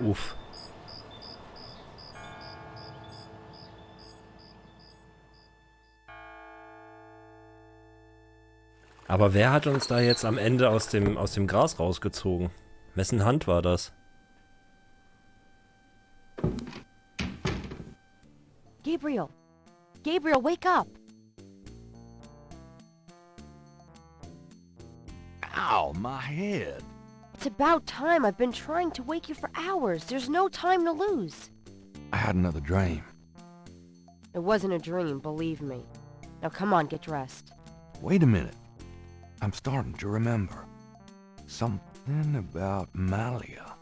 Uff. Aber wer hat uns da jetzt am Ende aus dem Gras rausgezogen? Wessen Hand war das? Gabriel! Gabriel, wake up! Ow, my head. It's about time. I've been trying to wake you for hours. There's no time to lose. I had another dream. It wasn't a dream, believe me. Now come on, get dressed. Wait a minute. I'm starting to remember. Something about Malia.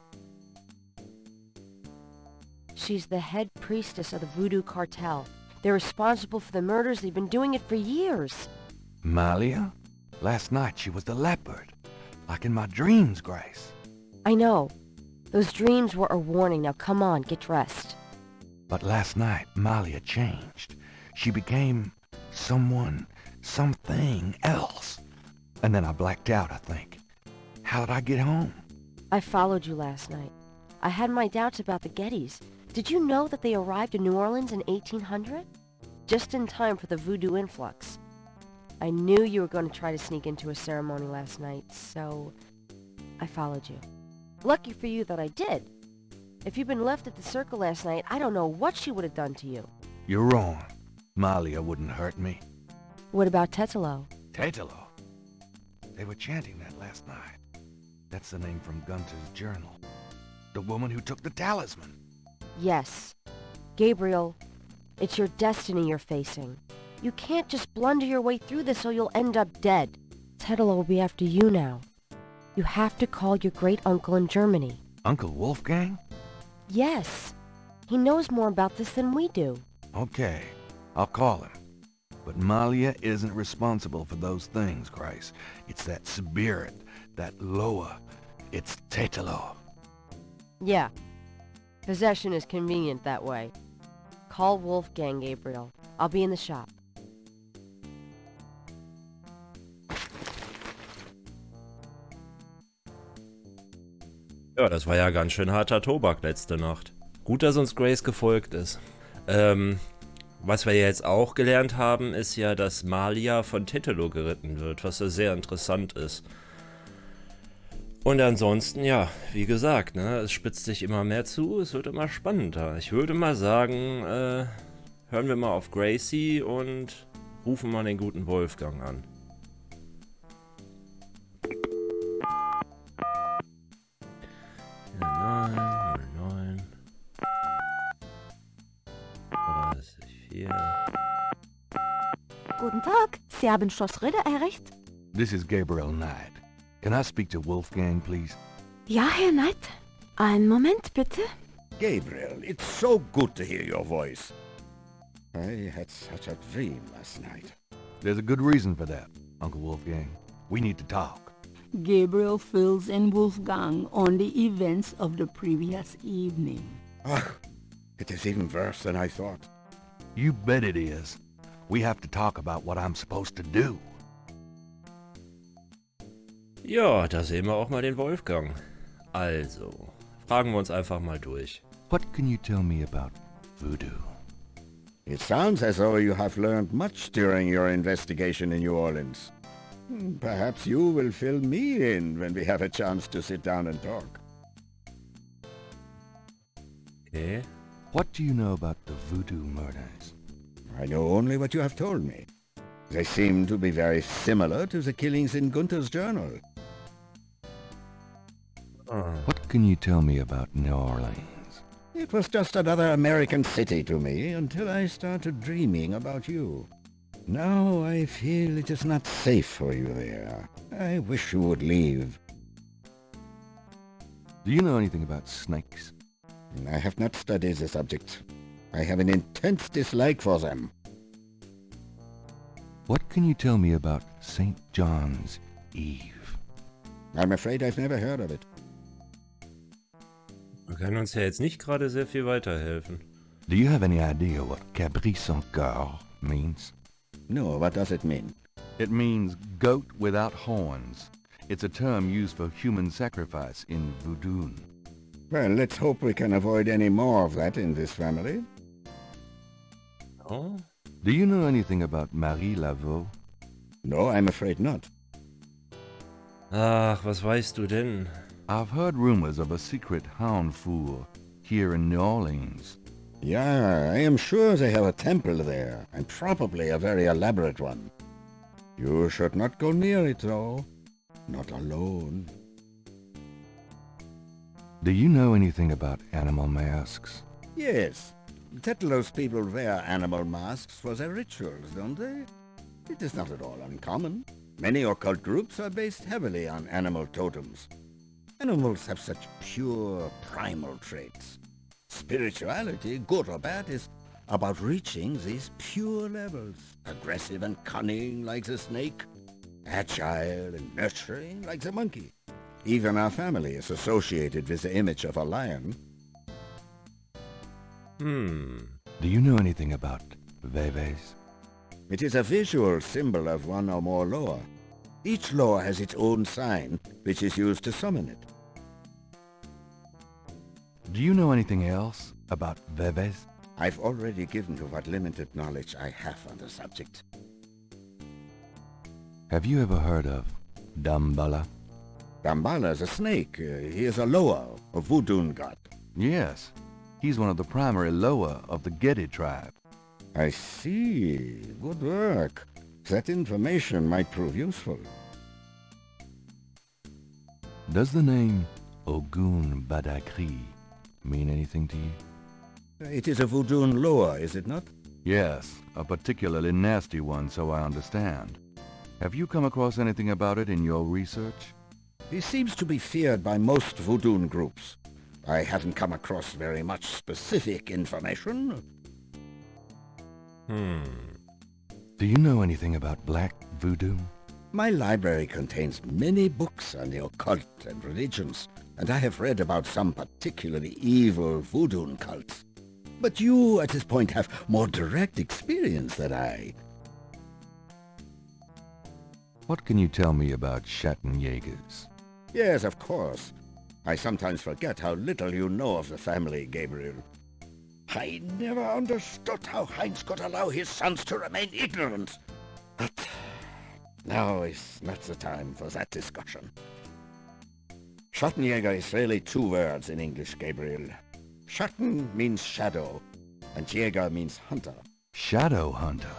She's the head priestess of the Voodoo cartel. They're responsible for the murders. They've been doing it for years. Malia? Last night she was the leopard. Like in my dreams, Grace. I know. Those dreams were a warning. Now come on, get dressed. But last night, Malia changed. She became something else. And then I blacked out, I think. How did I get home? I followed you last night. I had my doubts about the Gettys. Did you know that they arrived in New Orleans in 1800? Just in time for the voodoo influx. I knew you were going to try to sneak into a ceremony last night, so I followed you. Lucky for you that I did. If you'd been left at the circle last night, I don't know what she would have done to you. You're wrong. Malia wouldn't hurt me. What about Tetelo? Tetelo. They were chanting that last night. That's the name from Gunter's journal. The woman who took the talisman. Yes. Gabriel, it's your destiny you're facing. You can't just blunder your way through this or you'll end up dead. Tetelo will be after you now. You have to call your great-uncle in Germany. Uncle Wolfgang? Yes. He knows more about this than we do. Okay, I'll call him. But Malia isn't responsible for those things, Grace. It's that spirit, that Loa. It's Tetelo. Yeah. Possession is convenient that way. Call Wolfgang, Gabriel. I'll be in the shop. Ja, das war ja ganz schön harter Tobak letzte Nacht. Gut, dass uns Grace gefolgt ist. Was wir jetzt auch gelernt haben, ist ja, dass Malia von Tetelo geritten wird, was ja sehr interessant ist. Und ansonsten, ja, wie gesagt, ne, es spitzt sich immer mehr zu, es wird immer spannender. Ich würde mal sagen, hören wir mal auf Gracie und rufen mal den guten Wolfgang an. Ja, 9, 34. Guten Tag, Sie haben Schloss Ritter erreicht? This is Gabriel Knight. Can I speak to Wolfgang, please? Ja, Herr Knight. Einen Moment, bitte. Gabriel, it's so good to hear your voice. I had such a dream last night. There's a good reason for that, Uncle Wolfgang. We need to talk. Gabriel fills in Wolfgang on the events of the previous evening. Ah, it is even worse than I thought. You bet it is. We have to talk about what I'm supposed to do. Ja, da sehen wir auch mal den Wolfgang. Also, fragen wir uns einfach mal durch. What can you tell me about voodoo? It sounds as though you have learned much during your investigation in New Orleans. Perhaps you will fill me in when we have a chance to sit down and talk. Okay. What do you know about the voodoo murders? I know only what you have told me. They seem to be very similar to the killings in Gunther's journal. What can you tell me about New Orleans? It was just another American city to me until I started dreaming about you. Now I feel it is not safe for you there. I wish you would leave. Do you know anything about snakes? I have not studied the subject. I have an intense dislike for them. What can you tell me about St. John's Eve? I'm afraid I've never heard of it. Wir können uns ja jetzt nicht gerade sehr viel weiterhelfen. Do you have any idea what Cabri sans cœur means? No, what does it mean? It means goat without horns. It's a term used for human sacrifice in voodoo. Well, let's hope we can avoid any more of that in this family. Oh? Do you know anything about Marie Laveau? No, I'm afraid not. Ach, was weißt du denn? I've heard rumors of a secret hound fool here in New Orleans. Yeah, I am sure they have a temple there, and probably a very elaborate one. You should not go near it, though. Not alone. Do you know anything about animal masks? Yes. Tetlos people wear animal masks for their rituals, don't they? It is not at all uncommon. Many occult groups are based heavily on animal totems. Animals have such pure, primal traits. Spirituality, good or bad, is about reaching these pure levels. Aggressive and cunning like the snake. Agile and nurturing like the monkey. Even our family is associated with the image of a lion. Do you know anything about Véves? It is a visual symbol of one or more loa. Each loa has its own sign, which is used to summon it. Do you know anything else about Véves? I've already given you what limited knowledge I have on the subject. Have you ever heard of Damballa? Damballa is a snake. He is a loa, a voodoo god. Yes. He's one of the primary Loa of the Geddy tribe. I see. Good work. That information might prove useful. Does the name Ogun Badakri mean anything to you? It is a voodoo loa, is it not? Yes, a particularly nasty one, so I understand. Have you come across anything about it in your research? He seems to be feared by most voodoo groups. I haven't come across very much specific information. Do you know anything about black voodoo? My library contains many books on the occult and religions, and I have read about some particularly evil voodoo cults. But you, at this point, have more direct experience than I. What can you tell me about Schattenjägers? Yes, of course. I sometimes forget how little you know of the family, Gabriel. I never understood how Heinz could allow his sons to remain ignorant. But now is not the time for that discussion. Schattenjäger is really two words in English, Gabriel. Schatten means shadow, and Jäger means hunter. Shadow hunter?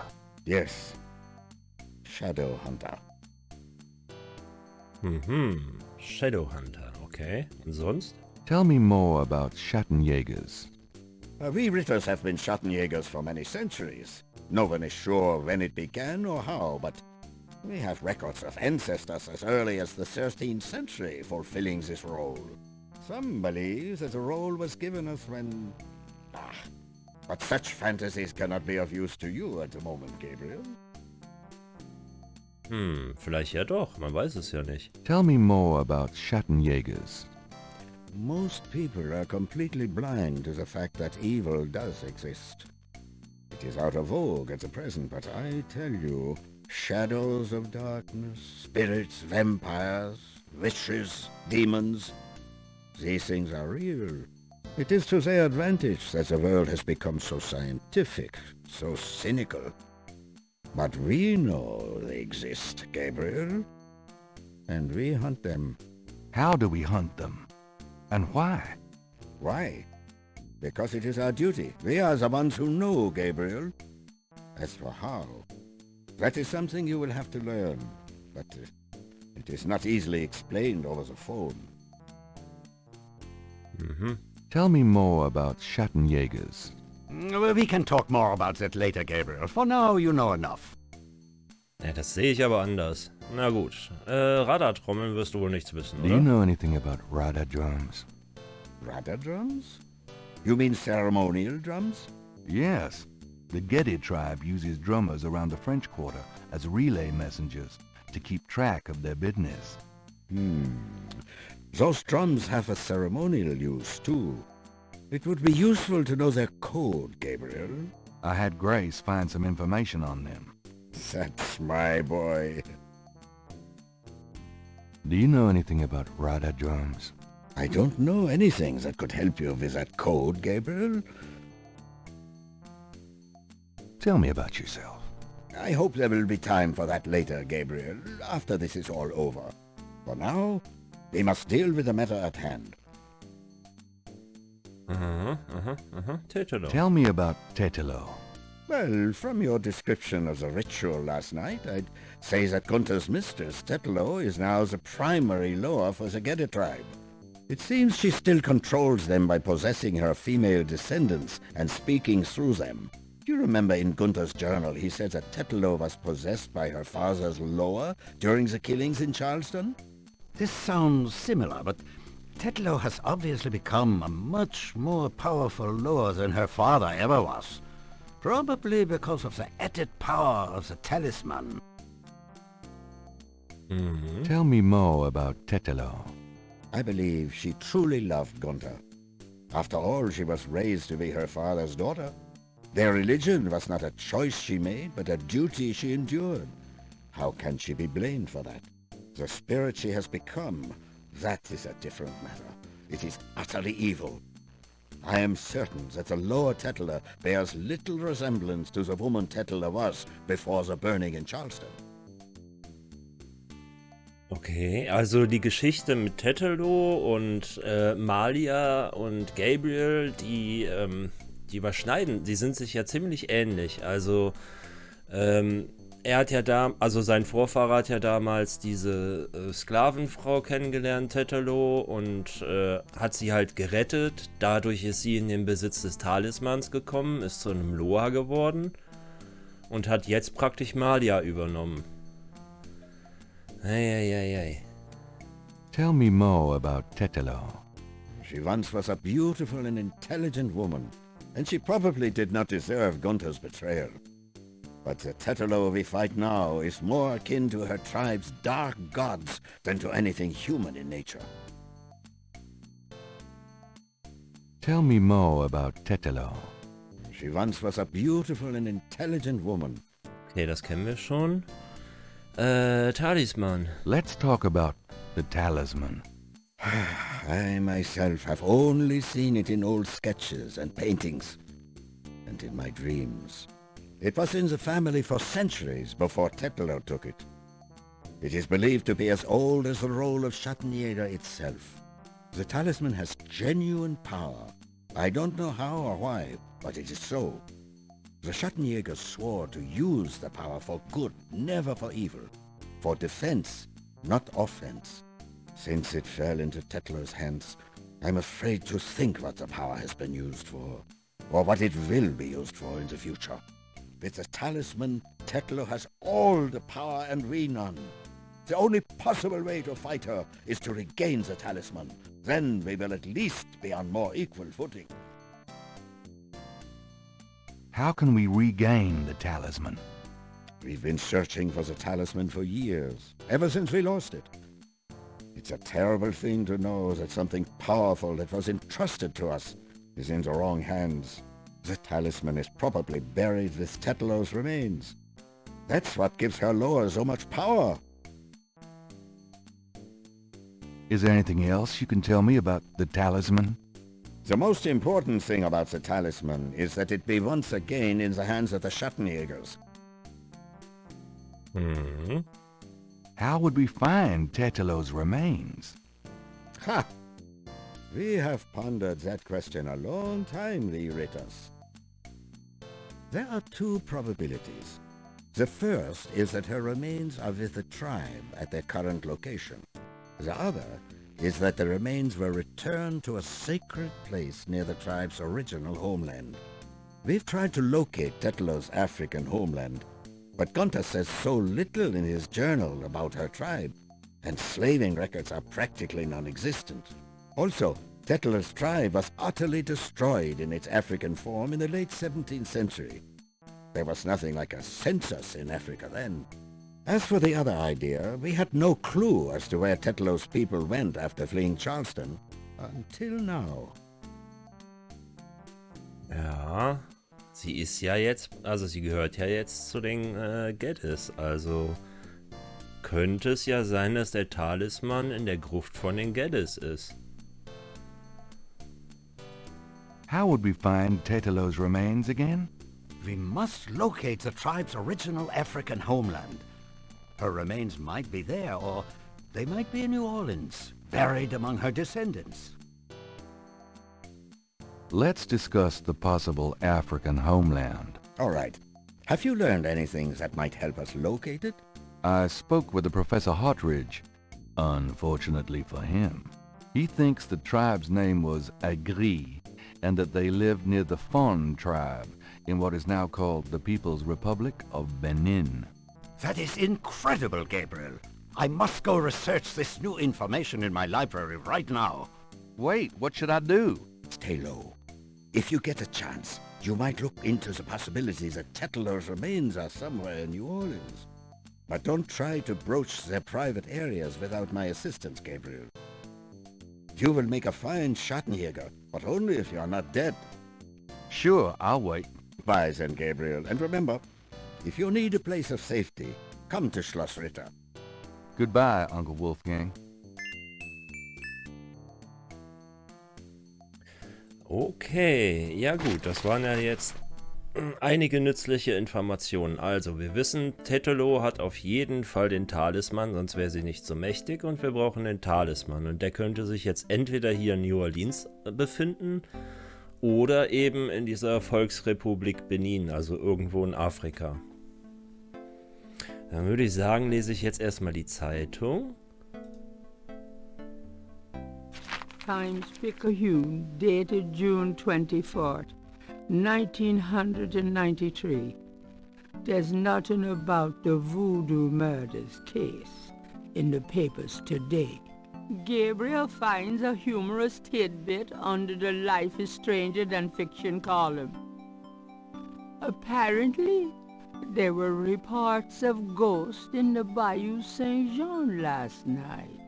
Yes, shadow hunter. Shadowhunter, okay. Und sonst? Tell me more about Schattenjägers. We Ritters have been Schattenjägers for many centuries. No one is sure when it began or how, but we have records of ancestors as early as the 13th century fulfilling this role. Some believe that the role was given us when... but such fantasies cannot be of use to you at the moment, Gabriel. Vielleicht ja doch, man weiß es ja nicht. Tell me more about Schattenjägers. Most people are completely blind to the fact that evil does exist. It is out of vogue at the present, but I tell you, shadows of darkness, spirits, vampires, witches, demons, these things are real. It is to their advantage that the world has become so scientific, so cynical. But we know they exist, Gabriel, and we hunt them. How do we hunt them? And why? Why? Because it is our duty. We are the ones who know, Gabriel. As for how, that is something you will have to learn, but it is not easily explained over the phone. Tell me more about Schattenjägers. We can talk more about that later, Gabriel. For now, you know enough. Ja, das sehe ich aber anders. Na gut, Radartrommeln wirst du wohl nichts wissen, Do you oder? know anything about radar drums? Radar drums? You mean ceremonial drums? Yes. The Geddy tribe uses drummers around the French Quarter as relay messengers to keep track of their business. Those drums have a ceremonial use, too. It would be useful to know their code, Gabriel. I had Grace find some information on them. That's my boy. Do you know anything about radar drums? I don't know anything that could help you with that code, Gabriel. Tell me about yourself. I hope there will be time for that later, Gabriel, after this is all over. For now, we must deal with the matter at hand. Tetelo. Tell me about Tetelo. Well, from your description of the ritual last night, I'd say that Gunther's mistress, Tetelo, is now the primary Loa for the Gede tribe. It seems she still controls them by possessing her female descendants and speaking through them. Do you remember in Gunther's journal he said that Tetelo was possessed by her father's Loa during the killings in Charleston? This sounds similar, but Tetelo has obviously become a much more powerful Loa than her father ever was. Probably because of the added power of the talisman. Tell me more about Tetelo. I believe she truly loved Gunther. After all, she was raised to be her father's daughter. Their religion was not a choice she made, but a duty she endured. How can she be blamed for that? The spirit she has become, that is a different matter. It is utterly evil. I am certain that the lower Tetela bears little resemblance to the woman Tetela was before the burning in Charleston. Okay, also die Geschichte mit Tetelo und Malia und Gabriel, die überschneiden, die sind sich ja ziemlich ähnlich. Also er hat ja also sein Vorfahrer hat ja damals diese Sklavenfrau kennengelernt, Tetelo, und hat sie halt gerettet. Dadurch ist sie in den Besitz des Talismans gekommen, ist zu einem Loa geworden und hat jetzt praktisch Malia übernommen. Ei. Tell me more about Tetelo. She once was a beautiful and intelligent woman, and she probably did not deserve Gunther's betrayal. But the Tetelo we fight now is more akin to her tribe's dark gods than to anything human in nature. Tell me more about Tetelo. She once was a beautiful and intelligent woman. Okay, das kennen wir schon. Talisman. Let's talk about the talisman. I myself have only seen it in old sketches and paintings, and in my dreams. It was in the family for centuries before Tetelo took it. It is believed to be as old as the role of Schattenjäger itself. The talisman has genuine power. I don't know how or why, but it is so. The Schattenjägers swore to use the power for good, never for evil. For defense, not offense. Since it fell into Tetelo's hands, I'm afraid to think what the power has been used for, or what it will be used for in the future. With the talisman, Tetelo has all the power and we none. The only possible way to fight her is to regain the talisman. Then we will at least be on more equal footing. How can we regain the talisman? We've been searching for the talisman for years, ever since we lost it. It's a terrible thing to know that something powerful that was entrusted to us is in the wrong hands. The talisman is probably buried with Tetelo's remains. That's what gives her Loa so much power. Is there anything else you can tell me about the talisman? The most important thing about the talisman is that it be once again in the hands of the Schattenjägers. How would we find Tetelo's remains? Ha! We have pondered that question a long time, the Ritters. There are two probabilities. The first is that her remains are with the tribe at their current location. The other is that the remains were returned to a sacred place near the tribe's original homeland. We've tried to locate Tetelo's African homeland, but Gunther says so little in his journal about her tribe, and slaving records are practically non-existent. Also, Tetelo's tribe was utterly destroyed in its African form in the late 17th century. There was nothing like a census in Africa then. As for the other idea, we had no clue as to where Tetelo's people went after fleeing Charleston, until now. Ja, sie ist ja jetzt, also sie gehört ja jetzt zu den Geddys, also könnte es ja sein, dass der Talisman in der Gruft von den Geddys ist. How would we find Tetelo's remains again? We must locate the tribe's original African homeland. Her remains might be there, or they might be in New Orleans, buried among her descendants. Let's discuss the possible African homeland. All right. Have you learned anything that might help us locate it? I spoke with the Professor Hartridge. Unfortunately for him, he thinks the tribe's name was Agri, and that they lived near the Fon tribe in what is now called the People's Republic of Benin. That is incredible, Gabriel. I must go research this new information in my library right now. Wait, what should I do? Stay low. If you get a chance, you might look into the possibility that Tetelo's remains are somewhere in New Orleans. But don't try to broach their private areas without my assistance, Gabriel. You will make a fine Schattenjäger, but only if you are not dead. Sure, I'll wait. Bye then, Gabriel, and remember, if you need a place of safety, come to Schloss Ritter. Goodbye, Uncle Wolfgang. Okay, ja gut, das waren ja jetzt einige nützliche Informationen. Also, wir wissen, Tetelo hat auf jeden Fall den Talisman, sonst wäre sie nicht so mächtig, und wir brauchen den Talisman. Und der könnte sich jetzt entweder hier in New Orleans befinden oder eben in dieser Volksrepublik Benin, also irgendwo in Afrika. Dann würde ich sagen, lese ich jetzt erstmal die Zeitung. Times-Picayune, dated June 24th, 1993. There's nothing about the Voodoo murders case in the papers today. Gabriel finds a humorous tidbit under the Life is Stranger Than Fiction column. Apparently, there were reports of ghosts in the Bayou Saint-Jean last night.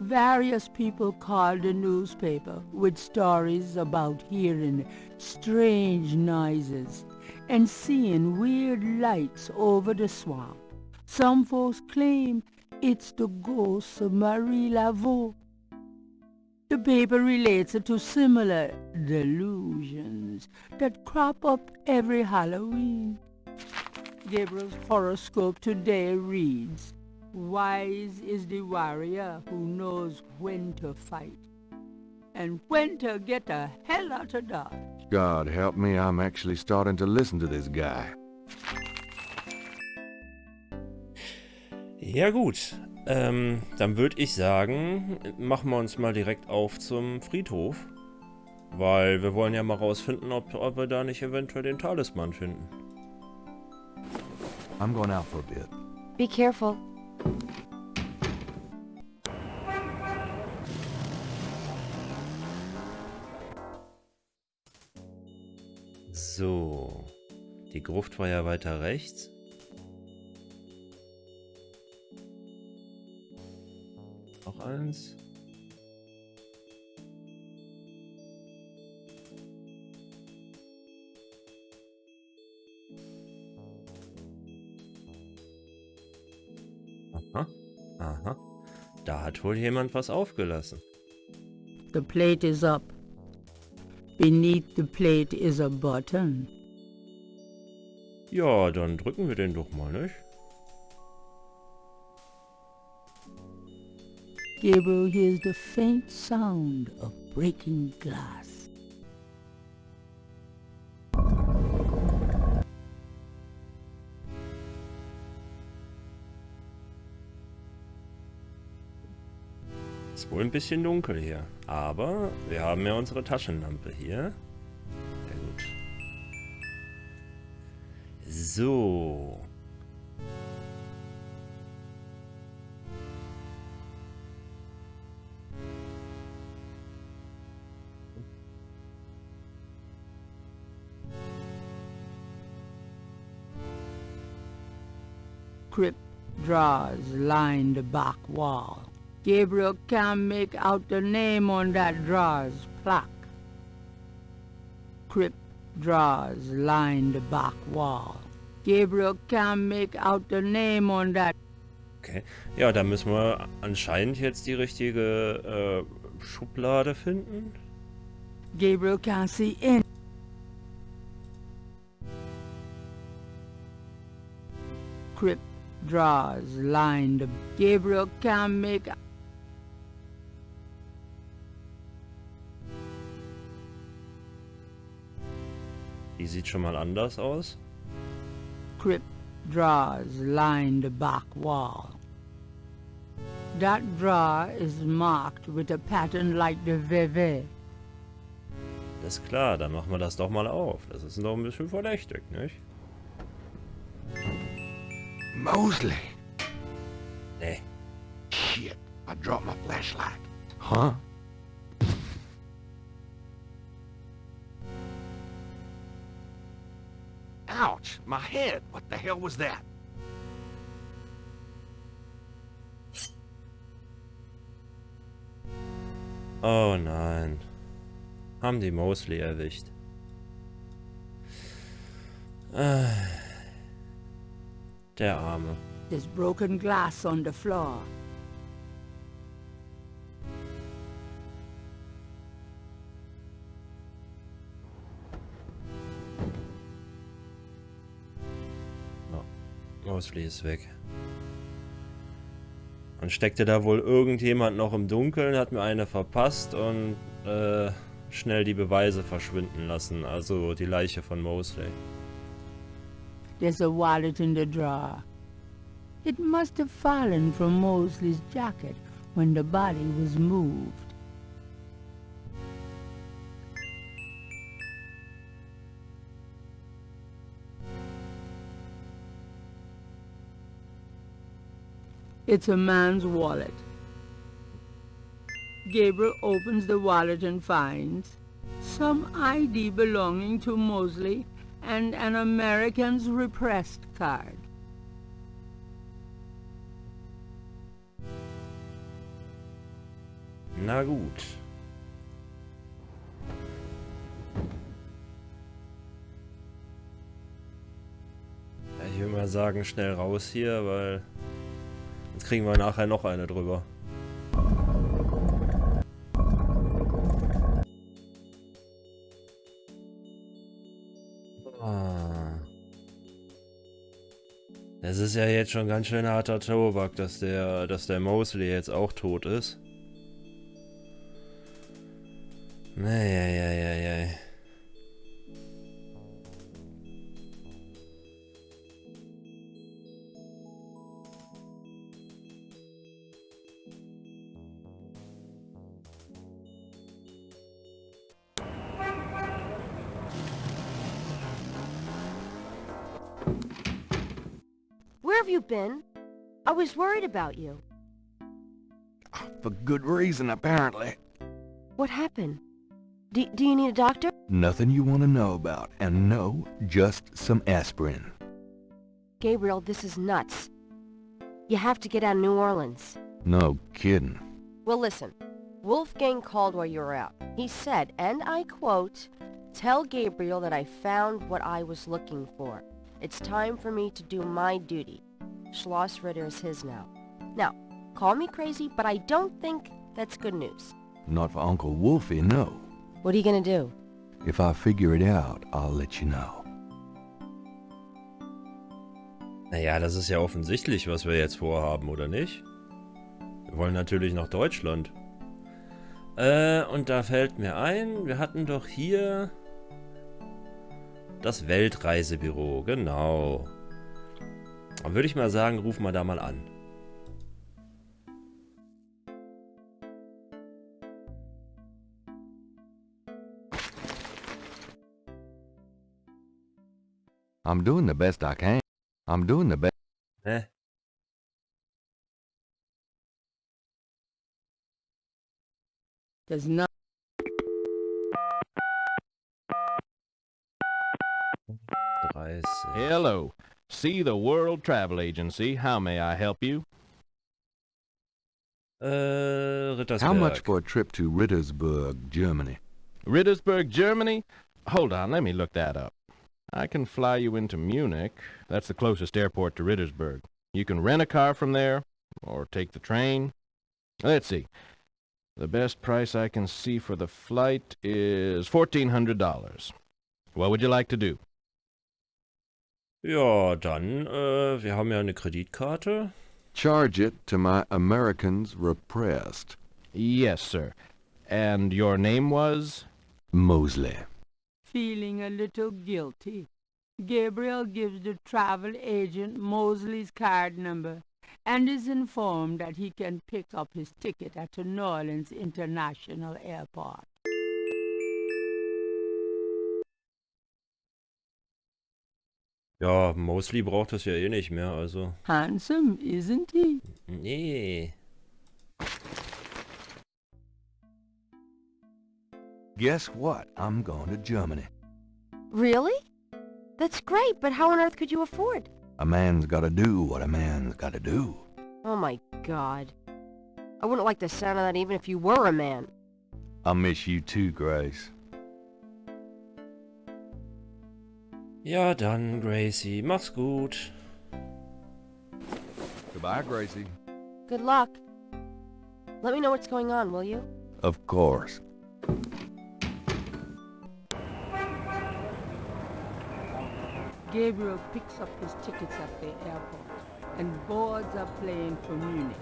Various people called the newspaper with stories about hearing strange noises and seeing weird lights over the swamp. Some folks claim it's the ghost of Marie Laveau. The paper relates it to similar delusions that crop up every Halloween. Gabriel's horoscope today reads, "Wise is the warrior who knows when to fight and when to get the hell out of Dodge." God help me, I'm actually starting to listen to this guy. Ja gut, dann würde ich sagen, machen wir uns mal direkt auf zum Friedhof. Weil wir wollen ja mal rausfinden, ob wir da nicht eventuell den Talisman finden. I'm going out for a bit. Be careful. So, die Gruft war ja weiter rechts. Noch eins. Aha, aha. Da hat wohl jemand was aufgelassen. The plate is up. Beneath the plate is a button. Ja, dann drücken wir den doch mal, nicht? Gabriel hears the faint sound of breaking glass. Ist wohl ein bisschen dunkel hier, aber wir haben ja unsere Taschenlampe hier. Sehr gut. So. Crypt drawers line the back wall. Gabriel can't make out the name on that drawer's plaque. Crypt drawers line the back wall. Gabriel can't make out the name on that. Okay. Ja, da müssen wir anscheinend jetzt die richtige Schublade finden. Gabriel can't see in. Crypt drawers lined. Gabriel can't make. Die sieht schon mal anders aus. Crypt drawers lined the back wall. That drawer is marked with a pattern like the Väter. Das ist klar, dann machen wir das doch mal auf. Das ist doch ein bisschen verdächtig, nicht? Mosely! Nee. Shit, I dropped my flashlight. Huh? Ouch! My head! What the hell was that? Oh nein. Haben die Mosely erwischt. Der Arme. There's broken glass on the floor. Mosely ist weg. Dann steckte da wohl irgendjemand noch im Dunkeln, hat mir eine verpasst und schnell die Beweise verschwinden lassen. Also die Leiche von Mosely. There's a wallet in the drawer. It must have fallen from Mosley's jacket when the body was moved. It's a man's wallet. Gabriel opens the wallet and finds some ID belonging to Mosely and an American's repressed card. Na gut. Ich würde mal sagen, schnell raus hier, weil jetzt kriegen wir nachher noch eine drüber. Das ist ja jetzt schon ganz schön harter Tobak, dass der Mosely jetzt auch tot ist. Nee. Where have you been? I was worried about you. For good reason, apparently. What happened? Do you need a doctor? Nothing you want to know about, and no, just some aspirin. Gabriel, this is nuts. You have to get out of New Orleans. No kidding. Well, listen. Wolfgang called while you were out. He said, and I quote, "Tell Gabriel that I found what I was looking for. It's time for me to do my duty. Schloss Ritter is his now." Now, call me crazy, but I don't think that's good news. Not for Uncle Wolfie, no. What are you gonna do? If I figure it out, I'll let you know. Naja, das ist ja offensichtlich, was wir jetzt vorhaben, oder nicht? Wir wollen natürlich nach Deutschland. Und da fällt mir ein, wir hatten doch hier das Weltreisebüro, genau. Dann würde ich mal sagen, rufen wir da mal an. I'm doing the best I can. I'm doing the best. Hä? There's no. Hello. See the World Travel Agency. How may I help you? Rittersberg. How much for a trip to Rittersberg, Germany? Rittersberg, Germany? Hold on, let me look that up. I can fly you into Munich. That's the closest airport to Rittersberg. You can rent a car from there, or take the train. Let's see. The best price I can see for the flight is $1,400. What would you like to do? Ja, dann, wir haben ja eine Kreditkarte. Charge it to my Americans repressed. Yes, sir. And your name was? Mosely. Feeling a little guilty, Gabriel gives the travel agent Mosely's card number and is informed that he can pick up his ticket at the New Orleans International Airport. Ja, Mosely braucht das ja eh nicht mehr, also. Handsome, isn't he? Nee. Guess what? I'm going to Germany. Really? That's great, but how on earth could you afford? A man's gotta do what a man's gotta do. Oh my God. I wouldn't like the sound of that even if you were a man. I'll miss you too, Grace. Ja, dann, Gracie, mach's gut. Goodbye, Gracie. Good luck. Let me know what's going on, will you? Of course. Gabriel picks up his tickets at the airport and boards a plane for Munich.